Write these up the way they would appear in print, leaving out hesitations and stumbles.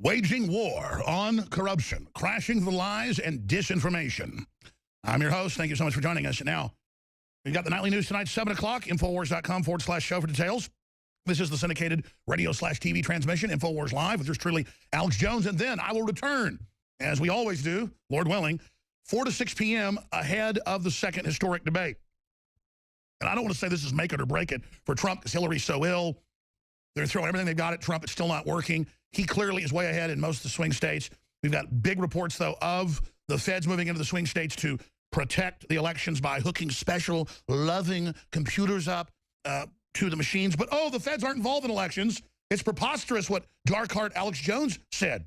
Waging war on corruption, crashing the lies and disinformation. I'm your host. Thank you so much for joining us. Now, we've got the nightly news tonight, 7 o'clock, Infowars.com/show for details. This is the syndicated radio/TV transmission, Infowars Live, with yours truly, Alex Jones. And then I will return, as we always do, Lord willing, 4 to 6 p.m. ahead of the second historic debate. And I don't want to say this is make it or break it for Trump because Hillary's so ill. They're throwing everything they've got at Trump. It's still not working. He clearly is way ahead in most of the swing states. We've got big reports, though, of the feds moving into the swing states to protect the elections by hooking special, loving computers up to the machines. But, oh, the feds aren't involved in elections. It's preposterous what dark heart Alex Jones said.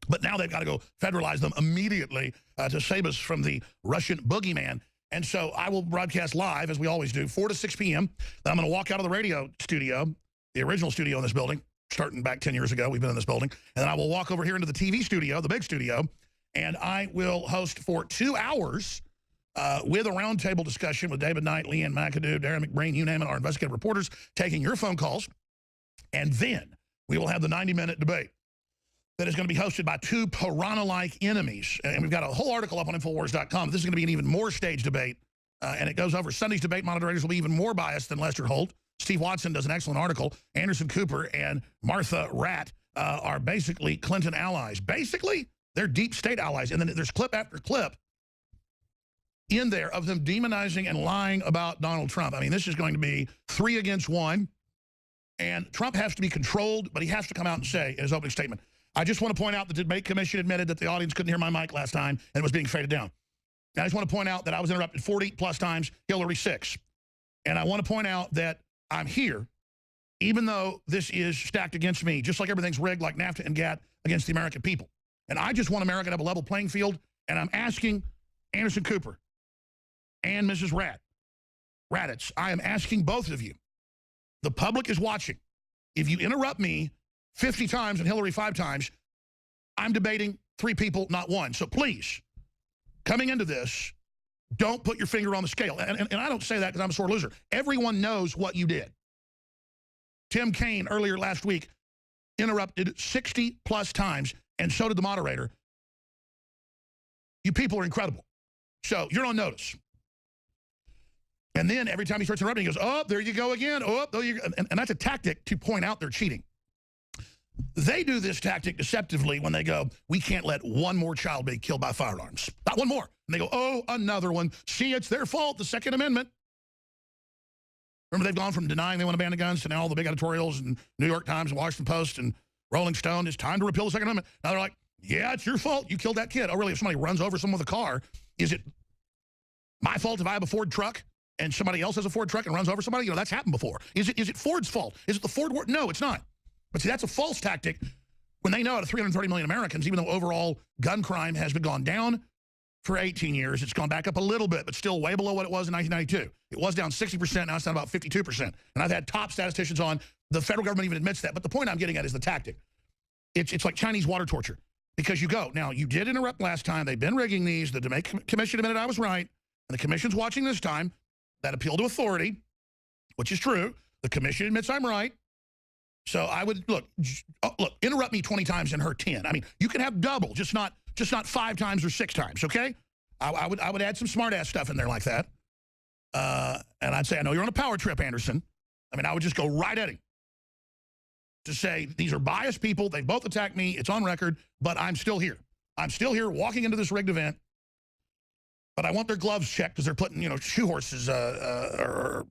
But now they've got to go federalize them immediately to save us from the Russian boogeyman. And so I will broadcast live, as we always do, 4 to 6 p.m. Then I'm going to walk out of the radio studio, the original studio in this building, starting back 10 years ago. We've been in this building. And then I will walk over here into the TV studio, the big studio, and I will host for 2 hours with a roundtable discussion with David Knight, Leanne McAdoo, Darren McBreen, you name it, our investigative reporters, taking your phone calls. And then we will have the 90-minute debate that is going to be hosted by two piranha-like enemies. And we've got a whole article up on Infowars.com. This is going to be an even more staged debate. And it goes over Sunday's debate moderators will be even more biased than Lester Holt. Steve Watson does an excellent article. Anderson Cooper and Martha Ratt are basically Clinton allies. Basically, they're deep state allies. And then there's clip after clip in there of them demonizing and lying about Donald Trump. I mean, this is going to be 3 against 1. And Trump has to be controlled, but he has to come out and say in his opening statement, I just want to point out the debate commission admitted that the audience couldn't hear my mic last time and it was being faded down. And I just want to point out that I was interrupted 40+ times, Hillary 6. And I want to point out that I'm here, even though this is stacked against me, just like everything's rigged like NAFTA and GATT against the American people. And I just want America to have a level playing field. And I'm asking Anderson Cooper and Mrs. Raddatz, I am asking both of you. The public is watching. If you interrupt me 50 times and Hillary 5 times, I'm debating 3 people, not 1. So please, coming into this, don't put your finger on the scale. And I don't say that because I'm a sore loser. Everyone knows what you did. Tim Kaine earlier last week interrupted 60+ times, and so did the moderator. You people are incredible. So you're on notice. And then every time he starts interrupting, he goes, oh, there you go again. Oh, there you go. And that's a tactic to point out they're cheating. They do this tactic deceptively when they go, we can't let one more child be killed by firearms. Not one more. And they go, oh, another one. See, it's their fault, the Second Amendment. Remember, they've gone from denying they want to ban the guns to now all the big editorials in New York Times and Washington Post and Rolling Stone. It's time to repeal the Second Amendment. Now they're like, yeah, it's your fault. You killed that kid. Oh, really? If somebody runs over someone with a car, is it my fault if I have a Ford truck and somebody else has a Ford truck and runs over somebody? You know, that's happened before. Is it Ford's fault? Is it the Ford war? No, it's not. But see, that's a false tactic when they know out of 330 million Americans, even though overall gun crime has been gone down for 18 years, it's gone back up a little bit, but still way below what it was in 1992. It was down 60%, now it's down about 52%. And I've had top statisticians on, the federal government even admits that. But the point I'm getting at is the tactic. It's like Chinese water torture. Because you go, now you did interrupt last time, they've been rigging these, the debate commission admitted I was right, and the commission's watching this time, that appeal to authority, which is true, the commission admits I'm right. So I would, look, interrupt me 20 times and hurt 10. I mean, you can have double, just not 5 times or 6 times, okay? I would add some smart-ass stuff in there like that. And I'd say, I know you're on a power trip, Anderson. I mean, I would just go right at him to say, these are biased people. They both attacked me. It's on record, but I'm still here. I'm still here walking into this rigged event. But I want their gloves checked because they're putting, you know, shoe horses. They're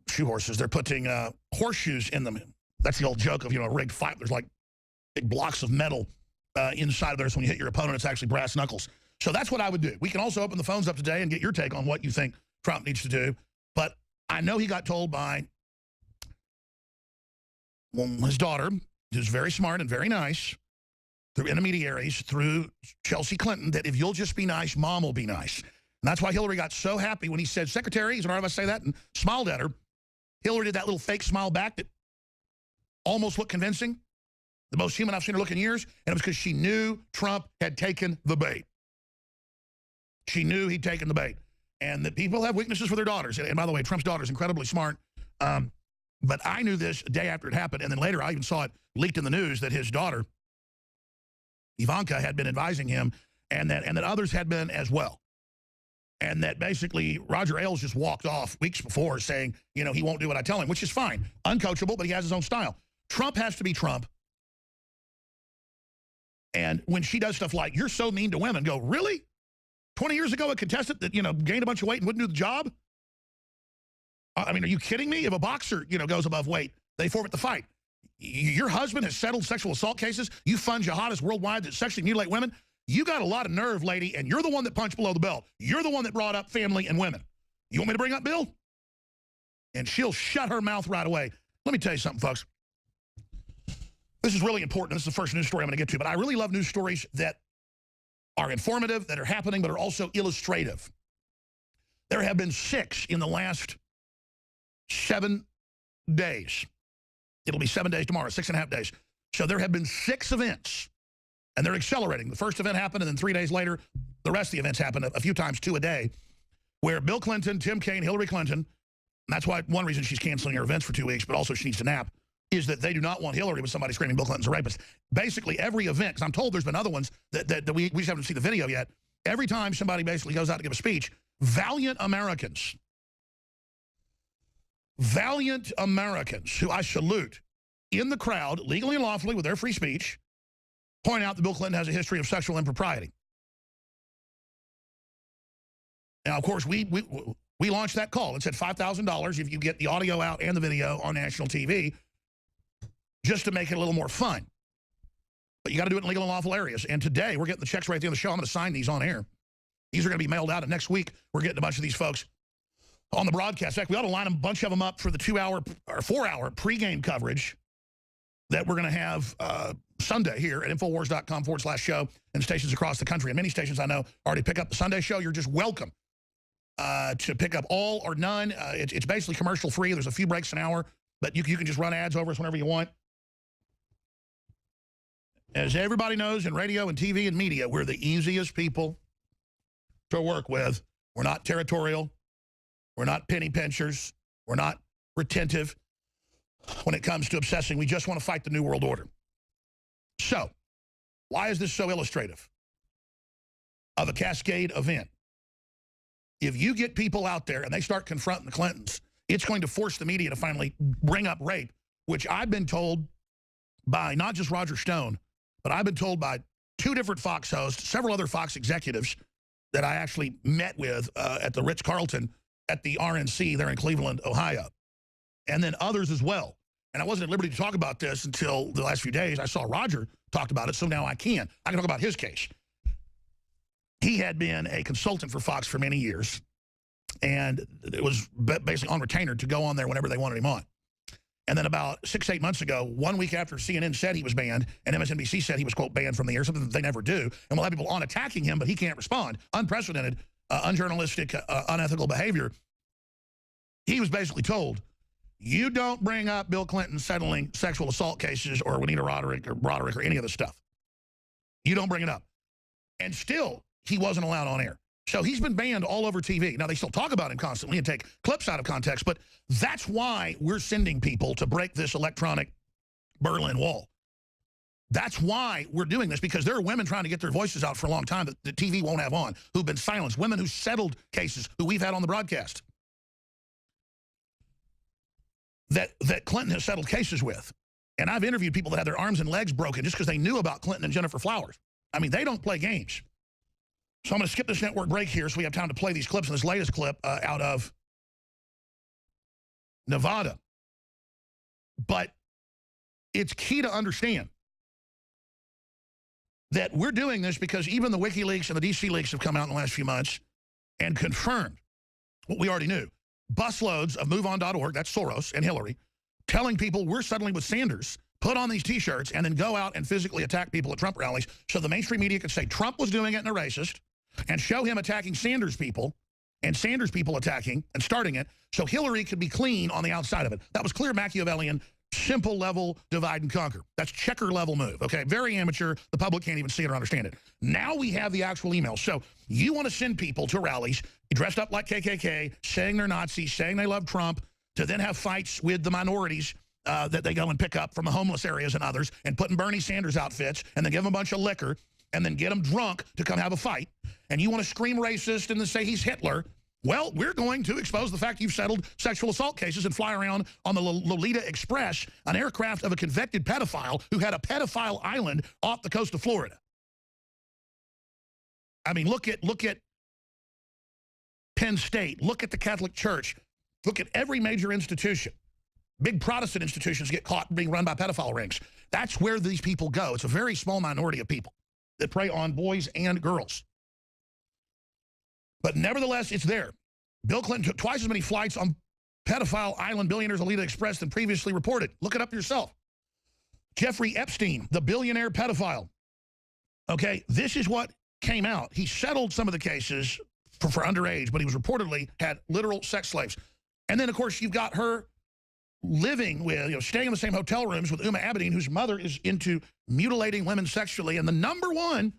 putting horseshoes in them. That's the old joke of, you know, a rigged fight. There's like big blocks of metal inside of there. So when you hit your opponent, it's actually brass knuckles. So that's what I would do. We can also open the phones up today and get your take on what you think Trump needs to do. But I know he got told by his daughter, who's very smart and very nice, through intermediaries, through Chelsea Clinton, that if you'll just be nice, Mom will be nice. And that's why Hillary got so happy when he said, Secretary, is it all right if I say that? And smiled at her. Hillary did that little fake smile back that almost looked convincing. The most human I've seen her look in years. And it was because she knew Trump had taken the bait. She knew he'd taken the bait. And that people have weaknesses for their daughters. And by the way, Trump's daughter is incredibly smart. But I knew this a day after it happened. And then later I even saw it leaked in the news that his daughter Ivanka had been advising him, and that others had been as well. And that basically Roger Ailes just walked off weeks before saying, you know, he won't do what I tell him, which is fine. Uncoachable, but he has his own style. Trump has to be Trump. And when she does stuff like, you're so mean to women, go, really? 20 years ago, a contestant that, you know, gained a bunch of weight and wouldn't do the job? I mean, are you kidding me? If a boxer, you know, goes above weight, they forfeit the fight. Your husband has settled sexual assault cases. You fund jihadists worldwide that sexually mutilate women. You got a lot of nerve, lady, and you're the one that punched below the belt. You're the one that brought up family and women. You want me to bring up Bill? And she'll shut her mouth right away. Let me tell you something, folks. This is really important. This is the first news story I'm going to get to, but I really love news stories that are informative, that are happening, but are also illustrative. There have been 6 in the last 7 days. It'll be 7 days tomorrow, 6.5 days. So there have been 6 events, and they're accelerating. The first event happened, and then 3 days later, the rest of the events happened a few times, 2 a day, where Bill Clinton, Tim Kaine, Hillary Clinton, and that's why one reason she's canceling her events for 2 weeks, but also she needs to nap, is that they do not want Hillary with somebody screaming Bill Clinton's a rapist. Basically, every event, because I'm told there's been other ones that we just haven't seen the video yet, every time somebody basically goes out to give a speech, valiant Americans who I salute in the crowd, legally and lawfully with their free speech, point out that Bill Clinton has a history of sexual impropriety. Now, of course, we launched that call. It said $5,000 if you get the audio out and the video on national TV, just to make it a little more fun. But you got to do it in legal and lawful areas. And today, we're getting the checks right at the end of the show. I'm going to sign these on air. These are going to be mailed out. And next week, we're getting a bunch of these folks on the broadcast. In fact, we ought to line a bunch of them up for the 2-hour or 4-hour pregame coverage that we're going to have Sunday here at Infowars.com/show and stations across the country. And many stations I know already pick up the Sunday show. You're just welcome to pick up all or none. It's basically commercial free. There's a few breaks an hour, but you can just run ads over us whenever you want. As everybody knows in radio and TV and media, we're the easiest people to work with. We're not territorial. We're not penny pinchers. We're not retentive when it comes to obsessing. We just want to fight the New World Order. So, why is this so illustrative of a cascade event? If you get people out there and they start confronting the Clintons, it's going to force the media to finally bring up rape, which I've been told by not just Roger Stone, but I've been told by 2 different Fox hosts, several other Fox executives that I actually met with at the Ritz-Carlton at the RNC there in Cleveland, Ohio, and then others as well. And I wasn't at liberty to talk about this until the last few days. I saw Roger talked about it, so now I can. I can talk about his case. He had been a consultant for Fox for many years, and it was basically on retainer to go on there whenever they wanted him on. And then about 6, 8 months ago, 1 week after CNN said he was banned, and MSNBC said he was, quote, banned from the air, something that they never do, and we'll have people on attacking him, but he can't respond. Unprecedented, unjournalistic, unethical behavior. He was basically told, you don't bring up Bill Clinton settling sexual assault cases or Juanita Roderick or any of this stuff. You don't bring it up. And still, he wasn't allowed on air. So he's been banned all over TV. Now, they still talk about him constantly and take clips out of context, but that's why we're sending people to break this electronic Berlin Wall. That's why we're doing this, because there are women trying to get their voices out for a long time that the TV won't have on, who've been silenced, women who settled cases, who we've had on the broadcast, that Clinton has settled cases with. And I've interviewed people that had their arms and legs broken just because they knew about Clinton and Gennifer Flowers. I mean, they don't play games. So I'm going to skip this network break here so we have time to play these clips. And this latest clip out of Nevada. But it's key to understand that we're doing this because even the WikiLeaks and the DC leaks have come out in the last few months and confirmed what we already knew. Busloads of MoveOn.org, that's Soros and Hillary, telling people we're settling with Sanders, put on these T-shirts, and then go out and physically attack people at Trump rallies so the mainstream media could say Trump was doing it and a racist, and show him attacking Sanders people, and Sanders people attacking and starting it, so Hillary could be clean on the outside of it. That was clear Machiavellian, simple level, divide and conquer. That's checker level move, okay? Very amateur. The public can't even see it or understand it. Now we have the actual emails. So you want to send people to rallies dressed up like KKK, saying they're Nazis, saying they love Trump, to then have fights with the minorities that they go and pick up from the homeless areas and others, and put in Bernie Sanders outfits, and then give them a bunch of liquor, and then get him drunk to come have a fight, and you want to scream racist and then say he's Hitler, well, we're going to expose the fact you've settled sexual assault cases and fly around on the Lolita Express, an aircraft of a convicted pedophile who had a pedophile island off the coast of Florida. I mean, look at Penn State, look at the Catholic Church, look at every major institution. Big Protestant institutions get caught being run by pedophile rings. That's where these people go. It's a very small minority of people that prey on boys and girls. But nevertheless, it's there. Bill Clinton took twice as many flights on pedophile island billionaires Lolita Express than previously reported. Look it up yourself. Jeffrey Epstein, the billionaire pedophile. Okay, this is what came out. He settled some of the cases for underage, but he was reportedly had literal sex slaves. And then, of course, you've got her living with, staying in the same hotel rooms with Uma Abedin, whose mother is into mutilating women sexually, and the #1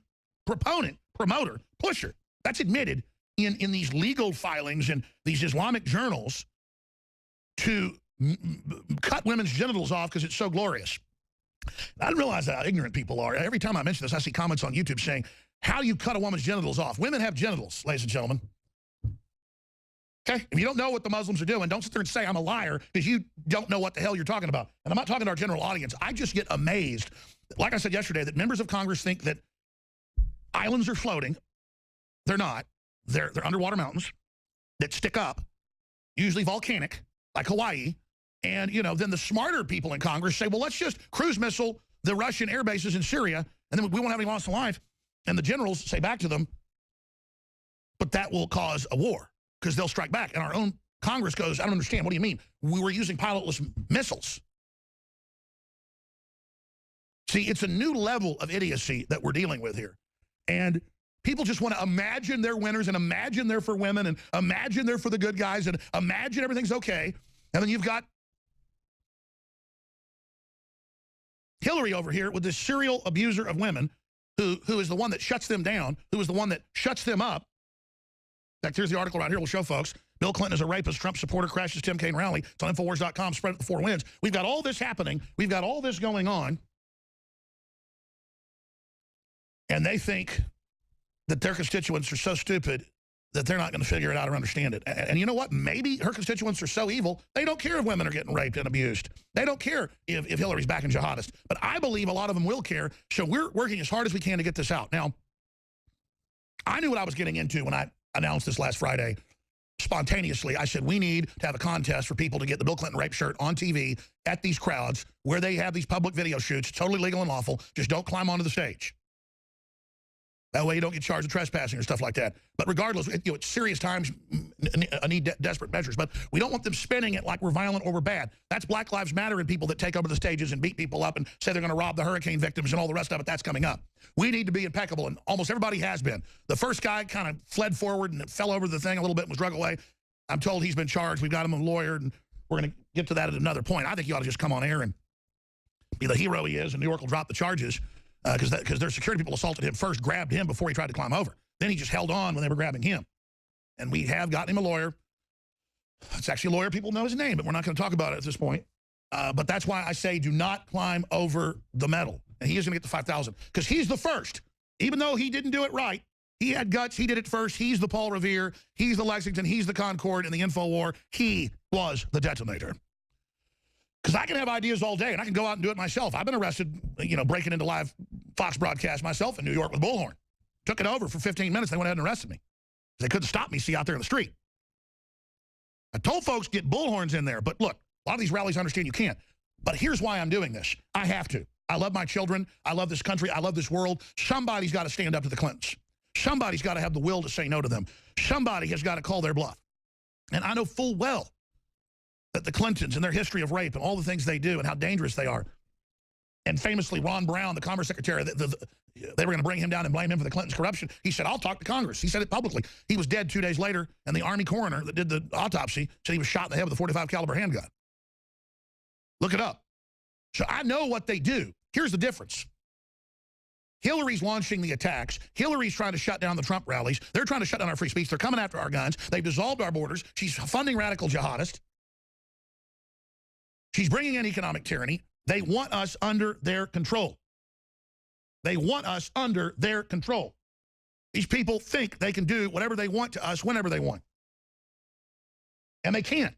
promoter, pusher, that's admitted in these legal filings and these Islamic journals to cut women's genitals off because it's so glorious. I didn't realize how ignorant people are. Every time I mention this, I see comments on YouTube saying, how do you cut a woman's genitals off? Women have genitals, ladies and gentlemen. Okay? If you don't know what the Muslims are doing, don't sit there and say I'm a liar because you don't know what the hell you're talking about. And I'm not talking to our general audience. I just get amazed, like I said yesterday, that members of Congress think that islands are floating. They're not. They're underwater mountains that stick up, usually volcanic, like Hawaii. And, then the smarter people in Congress say, well, let's just cruise missile the Russian air bases in Syria, and then we won't have any loss of life. And the generals say back to them, but that will cause a war because they'll strike back. And our own Congress goes, I don't understand. What do you mean? We were using pilotless missiles. See, it's a new level of idiocy that we're dealing with here. And people just want to imagine they're winners and imagine they're for women and imagine they're for the good guys and imagine everything's okay. And then you've got Hillary over here with this serial abuser of women who is the one that shuts them down, who is the one that shuts them up. In fact, here's the article right here. We'll show folks. Bill Clinton is a rapist. Trump supporter crashes Tim Kaine rally. It's on Infowars.com. Spread it to 4 wins. We've got all this happening. We've got all this going on. And they think that their constituents are so stupid that they're not going to figure it out or understand it. And you know what? Maybe her constituents are so evil, they don't care if women are getting raped and abused. They don't care if Hillary's backing jihadists. But I believe a lot of them will care, so we're working as hard as we can to get this out. Now, I knew what I was getting into when I announced this last Friday. Spontaneously, I said, we need to have a contest for people to get the Bill Clinton rape shirt on TV at these crowds where they have these public video shoots, totally legal and lawful. Just don't climb onto the stage. That way you don't get charged with trespassing or stuff like that. But regardless, it's serious times, I need desperate measures. But we don't want them spinning it like we're violent or we're bad. That's Black Lives Matter and people that take over the stages and beat people up and say they're going to rob the hurricane victims and all the rest of it. That's coming up. We need to be impeccable, and almost everybody has been. The first guy kind of fled forward and fell over the thing a little bit and was drug away. I'm told he's been charged. We've got him a lawyer, and we're going to get to that at another point. I think he ought to just come on air and be the hero he is, and New York will drop the charges. Because their security people assaulted him first, grabbed him before he tried to climb over. Then he just held on when they were grabbing him. And we have gotten him a lawyer. It's actually a lawyer. People know his name, but we're not going to talk about it at this point. But that's why I say do not climb over the medal. And he is going to get the $5,000 because he's the first. Even though he didn't do it right, he had guts. He did it first. He's the Paul Revere. He's the Lexington. He's the Concorde in the info war. He was the detonator. Because I can have ideas all day, and I can go out and do it myself. I've been arrested, breaking into live Fox broadcast myself in New York with Bullhorn. Took it over for 15 minutes. They went ahead and arrested me. They couldn't stop me, see, out there in the street. I told folks, get Bullhorns in there. But look, a lot of these rallies understand you can't. But here's why I'm doing this. I have to. I love my children. I love this country. I love this world. Somebody's got to stand up to the Clintons. Somebody's got to have the will to say no to them. Somebody has got to call their bluff. And I know full well that the Clintons and their history of rape and all the things they do and how dangerous they are. And famously, Ron Brown, the Commerce Secretary, they were going to bring him down and blame him for the Clintons' corruption. He said, I'll talk to Congress. He said it publicly. He was dead 2 days later, and the Army coroner that did the autopsy said he was shot in the head with a .45 caliber handgun. Look it up. So I know what they do. Here's the difference. Hillary's launching the attacks. Hillary's trying to shut down the Trump rallies. They're trying to shut down our free speech. They're coming after our guns. They've dissolved our borders. She's funding radical jihadists. She's bringing in economic tyranny. They want us under their control. They want us under their control. These people think they can do whatever they want to us whenever they want. And they can't.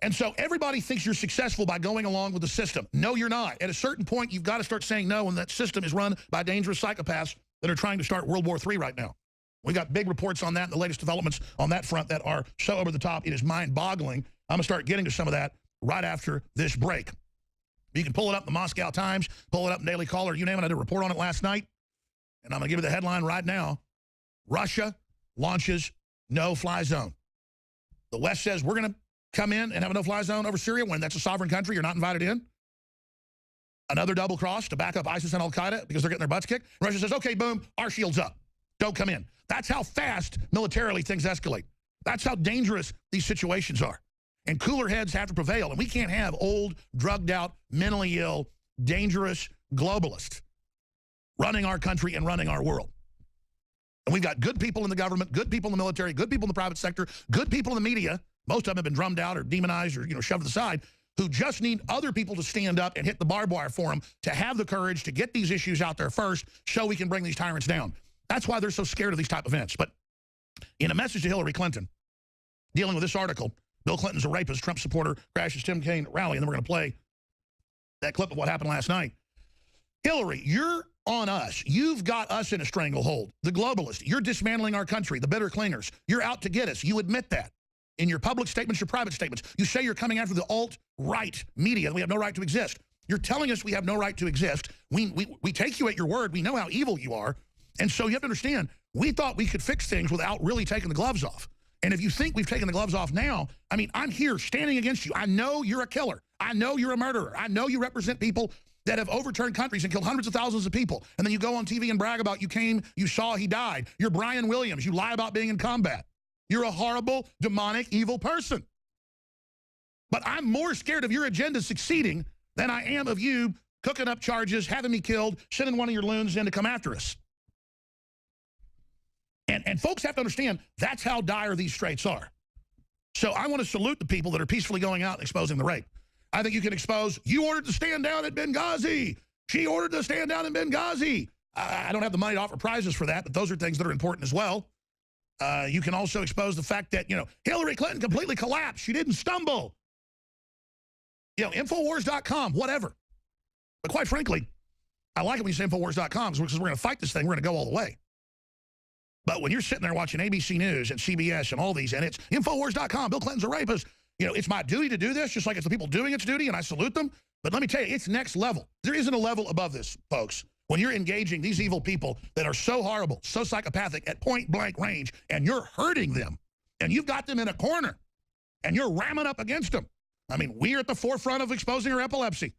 And so everybody thinks you're successful by going along with the system. No, you're not. At a certain point, you've got to start saying no, and that system is run by dangerous psychopaths that are trying to start World War III right now. We got big reports on that and the latest developments on that front that are so over the top, it is mind-boggling. I'm going to start getting to some of that right after this break. You can pull it up in the Moscow Times, pull it up in Daily Caller, you name it. I did a report on it last night, and I'm going to give you the headline right now. Russia launches no-fly zone. The West says we're going to come in and have a no-fly zone over Syria when that's a sovereign country. You're not invited in. Another double cross to back up ISIS and Al-Qaeda because they're getting their butts kicked. Russia says, okay, boom, our shield's up. Don't come in. That's how fast militarily things escalate. That's how dangerous these situations are. And cooler heads have to prevail. And we can't have old, drugged out, mentally ill, dangerous globalists running our country and running our world. And we've got good people in the government, good people in the military, good people in the private sector, good people in the media. Most of them have been drummed out or demonized or shoved to the side, who just need other people to stand up and hit the barbed wire for them to have the courage to get these issues out there first so we can bring these tyrants down. That's why they're so scared of these type of events. But in a message to Hillary Clinton, dealing with this article, Bill Clinton's a rapist, Trump supporter, crashes Tim Kaine rally, and then we're going to play that clip of what happened last night. Hillary, you're on us. You've got us in a stranglehold. The globalists, you're dismantling our country, the bitter clingers. You're out to get us. You admit that. In your public statements, your private statements, you say you're coming after the alt-right media, and we have no right to exist. You're telling us we have no right to exist. We take you at your word. We know how evil you are. And so you have to understand, we thought we could fix things without really taking the gloves off. And if you think we've taken the gloves off now, I mean, I'm here standing against you. I know you're a killer. I know you're a murderer. I know you represent people that have overturned countries and killed hundreds of thousands of people. And then you go on TV and brag about you came, you saw he died. You're Brian Williams. You lie about being in combat. You're a horrible, demonic, evil person. But I'm more scared of your agenda succeeding than I am of you cooking up charges, having me killed, sending one of your loons in to come after us. And folks have to understand, that's how dire these straits are. So I want to salute the people that are peacefully going out and exposing the rape. I think you can expose, you ordered to stand down at Benghazi. She ordered to stand down in Benghazi. I don't have the money to offer prizes for that, but those are things that are important as well. You can also expose the fact that, Hillary Clinton completely collapsed. She didn't stumble. Infowars.com, whatever. But quite frankly, I like it when you say Infowars.com because we're going to fight this thing. We're going to go all the way. But when you're sitting there watching ABC News and CBS and all these, and it's Infowars.com, Bill Clinton's a rapist, it's my duty to do this, just like it's the people doing its duty, and I salute them. But let me tell you, it's next level. There isn't a level above this, folks. When you're engaging these evil people that are so horrible, so psychopathic at point-blank range, and you're hurting them, and you've got them in a corner, and you're ramming up against them. I mean, we're at the forefront of exposing her epilepsy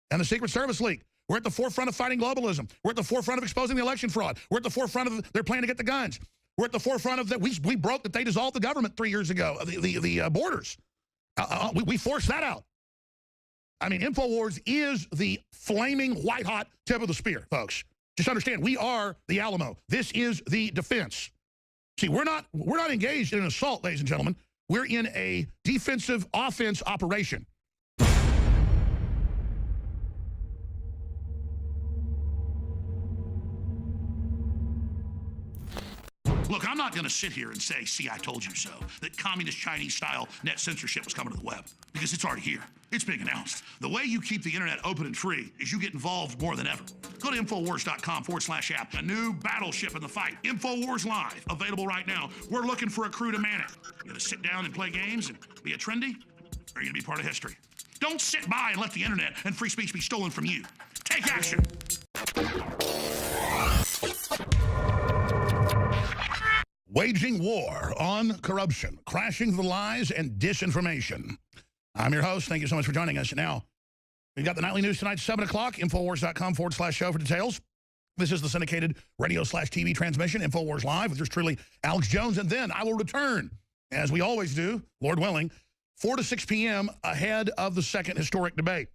and the Secret Service leak. We're at the forefront of fighting globalism. We're at the forefront of exposing the election fraud. We're at the forefront of their plan to get the guns. We're at the forefront of that. We broke that they dissolved the government 3 years ago, the borders. We forced that out. I mean, Infowars is the flaming white-hot tip of the spear, folks. Just understand, we are the Alamo. This is the defense. See, we're not engaged in an assault, ladies and gentlemen. We're in a defensive offense operation. Look, I'm not going to sit here and say, see, I told you so, that communist Chinese-style net censorship was coming to the web, because it's already here. It's being announced. The way you keep the internet open and free is you get involved more than ever. Go to Infowars.com/app. A new battleship in the fight. Infowars Live, available right now. We're looking for a crew to man it. You going to sit down and play games and be a trendy? Or are you going to be part of history? Don't sit by and let the internet and free speech be stolen from you. Take action. Waging war on corruption, crashing the lies and disinformation. I'm your host. Thank you so much for joining us. Now, we've got the nightly news tonight, 7 o'clock, Infowars.com/show for details. This is the syndicated radio/TV transmission, Infowars Live, with yours truly, Alex Jones. And then I will return, as we always do, Lord willing, 4 to 6 p.m. ahead of the second historic debate.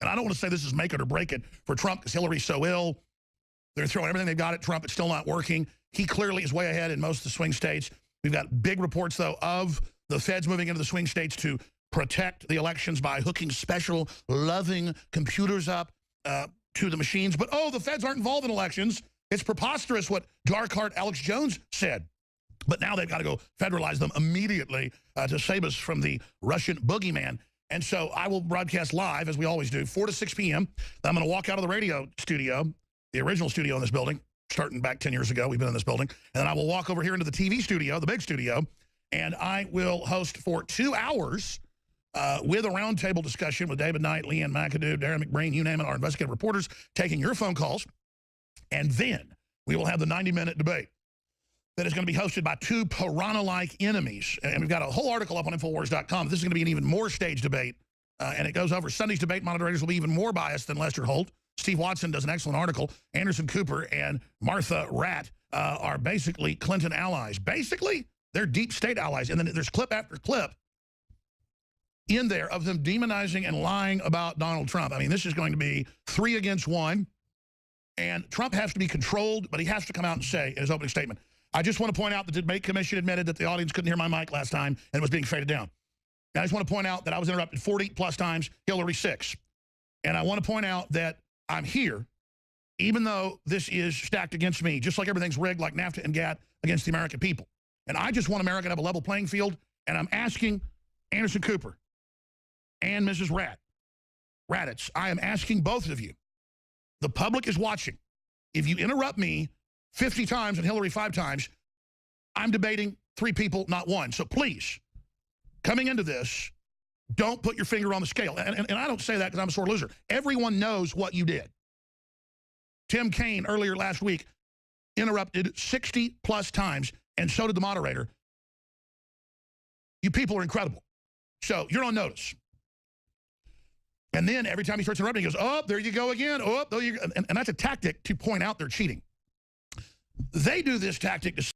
And I don't want to say this is make it or break it for Trump because Hillary's so ill. They're throwing everything they've got at Trump. It's still not working. He clearly is way ahead in most of the swing states. We've got big reports, though, of the feds moving into the swing states to protect the elections by hooking special, loving computers up to the machines. But, oh, the feds aren't involved in elections. It's preposterous what dark heart Alex Jones said. But now they've got to go federalize them immediately to save us from the Russian boogeyman. And so I will broadcast live, as we always do, 4 to 6 p.m. I'm going to walk out of the radio studio, the original studio in this building, starting back 10 years ago. We've been in this building. And then I will walk over here into the TV studio, the big studio, and I will host for 2 hours with a roundtable discussion with David Knight, Leanne McAdoo, Darren McBreen, you name it, our investigative reporters, taking your phone calls. And then we will have the 90-minute debate that is going to be hosted by 2 piranha-like enemies. And we've got a whole article up on Infowars.com. This is going to be an even more staged debate. And it goes over Sunday's debate moderators will be even more biased than Lester Holt. Steve Watson does an excellent article. Anderson Cooper and Martha Ratt are basically Clinton allies. Basically, they're deep state allies. And then there's clip after clip in there of them demonizing and lying about Donald Trump. I mean, this is going to be 3 against 1. And Trump has to be controlled, but he has to come out and say in his opening statement, I just want to point out that the debate commission admitted that the audience couldn't hear my mic last time and it was being faded down. And I just want to point out that I was interrupted 40+ times, Hillary 6. And I want to point out that I'm here, even though this is stacked against me, just like everything's rigged like NAFTA and GATT against the American people. And I just want America to have a level playing field. And I'm asking Anderson Cooper and Mrs. Raddatz, I am asking both of you. The public is watching. If you interrupt me 50 times and Hillary 5 times, I'm debating 3 people, not 1. So please, coming into this, don't put your finger on the scale. And I don't say that because I'm a sore loser. Everyone knows what you did. Tim Kaine, earlier last week, interrupted 60+ times, and so did the moderator. You people are incredible. So you're on notice. And then every time he starts interrupting, he goes, oh, there you go again. Oh, there you go. And that's a tactic to point out they're cheating. They do this tactic to